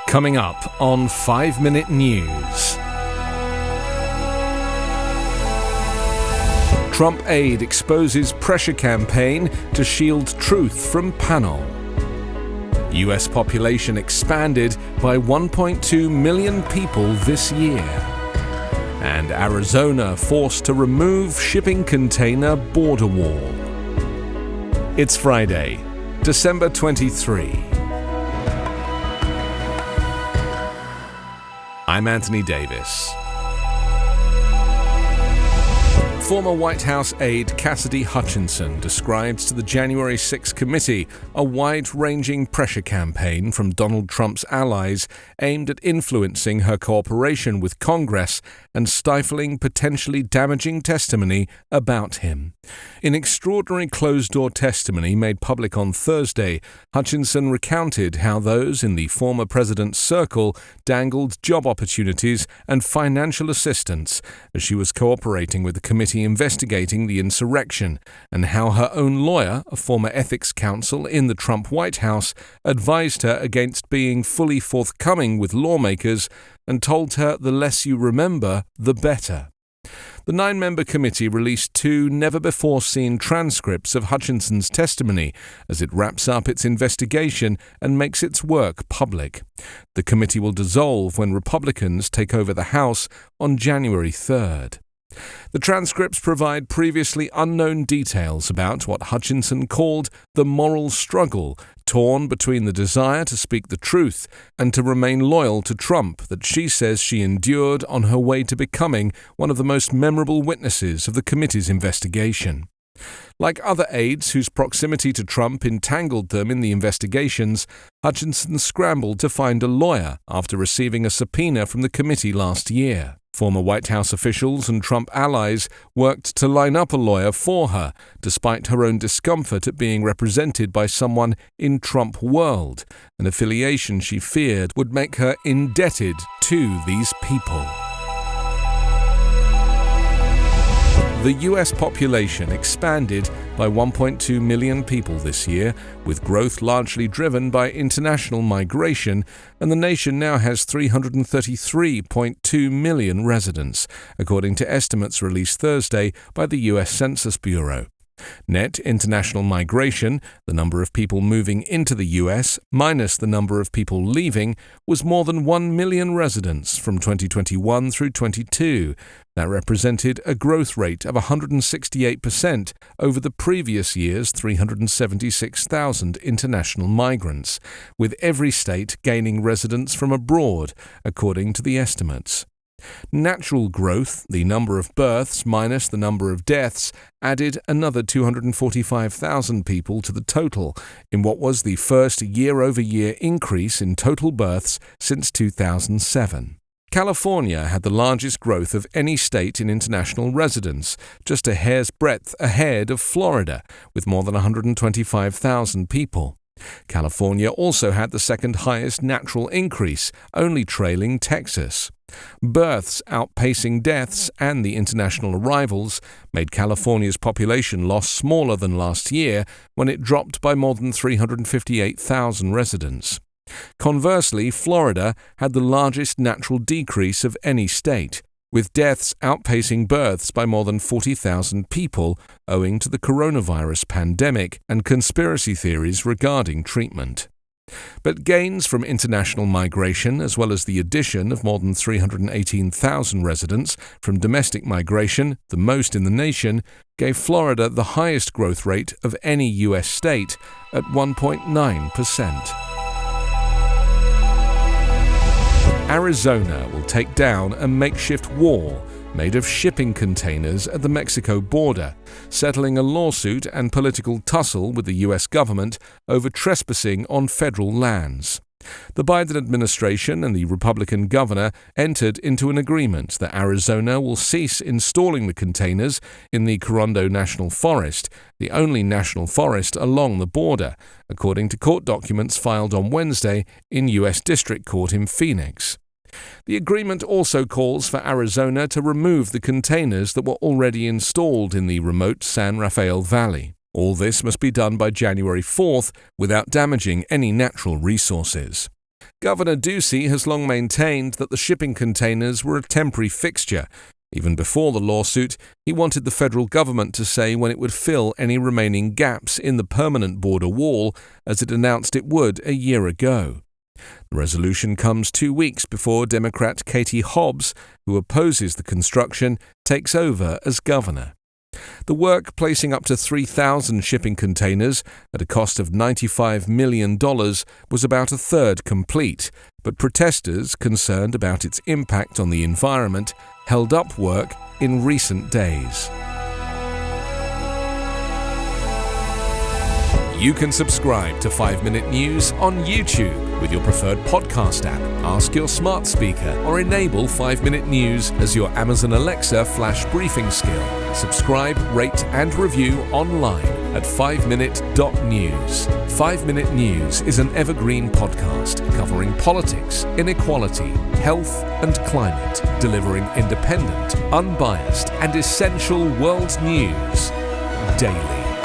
Coming up on 5 Minute News. Trump aide exposes pressure campaign to shield truth from panel. US population expanded by 1.2 million people this year. And Arizona forced to remove shipping container border wall. It's Friday, December 23. I'm Anthony Davis. Former White House aide Cassidy Hutchinson describes to the January 6 committee a wide-ranging pressure campaign from Donald Trump's allies aimed at influencing her cooperation with Congress and stifling potentially damaging testimony about him. In extraordinary closed-door testimony made public on Thursday, Hutchinson recounted how those in the former president's circle dangled job opportunities and financial assistance as she was cooperating with the committee investigating the insurrection, and how her own lawyer, a former ethics counsel in the Trump White House, advised her against being fully forthcoming with lawmakers and told her the less you remember, the better. The 9-member committee released 2 never-before-seen transcripts of Hutchinson's testimony as it wraps up its investigation and makes its work public. The committee will dissolve when Republicans take over the House on January 3rd. The transcripts provide previously unknown details about what Hutchinson called the moral struggle, torn between the desire to speak the truth and to remain loyal to Trump, that she says she endured on her way to becoming one of the most memorable witnesses of the committee's investigation. Like other aides whose proximity to Trump entangled them in the investigations, Hutchinson scrambled to find a lawyer after receiving a subpoena from the committee last year. Former White House officials and Trump allies worked to line up a lawyer for her, despite her own discomfort at being represented by someone in Trump world, an affiliation she feared would make her indebted to these people. The US population expanded by 1.2 million people this year, with growth largely driven by international migration, and the nation now has 333.2 million residents, according to estimates released Thursday by the US Census Bureau. Net international migration, the number of people moving into the US minus the number of people leaving, was more than 1 million residents from 2021 through 22. That represented a growth rate of 168% over the previous year's 376,000 international migrants, with every state gaining residents from abroad, according to the estimates. Natural growth, the number of births minus the number of deaths, added another 245,000 people to the total, in what was the first year-over-year increase in total births since 2007. California had the largest growth of any state in international residence, just a hair's breadth ahead of Florida, with more than 125,000 people. California also had the second highest natural increase, only trailing Texas. Births outpacing deaths and the international arrivals made California's population loss smaller than last year, when it dropped by more than 358,000 residents. Conversely, Florida had the largest natural decrease of any state, with deaths outpacing births by more than 40,000 people owing to the coronavirus pandemic and conspiracy theories regarding treatment. But gains from international migration, as well as the addition of more than 318,000 residents from domestic migration, the most in the nation, gave Florida the highest growth rate of any U.S. state at 1.9%. Arizona will take down a makeshift wall made of shipping containers at the Mexico border, settling a lawsuit and political tussle with the U.S. government over trespassing on federal lands. The Biden administration and the Republican governor entered into an agreement that Arizona will cease installing the containers in the Coronado National Forest, the only national forest along the border, according to court documents filed on Wednesday in U.S. District Court in Phoenix. The agreement also calls for Arizona to remove the containers that were already installed in the remote San Rafael Valley. All this must be done by January 4th without damaging any natural resources. Governor Ducey has long maintained that the shipping containers were a temporary fixture. Even before the lawsuit, he wanted the federal government to say when it would fill any remaining gaps in the permanent border wall, as it announced it would a year ago. The resolution comes 2 weeks before Democrat Katie Hobbs, who opposes the construction, takes over as governor. The work, placing up to 3,000 shipping containers at a cost of $95 million, was about a third complete, but protesters, concerned about its impact on the environment, held up work in recent days. You can subscribe to 5 Minute News on YouTube with your preferred podcast app. Ask your smart speaker or enable 5 Minute News as your Amazon Alexa flash briefing skill. Subscribe, rate and review online at 5minute.news. 5 Minute News is an Evergreen podcast covering politics, inequality, health and climate, delivering independent, unbiased and essential world news daily.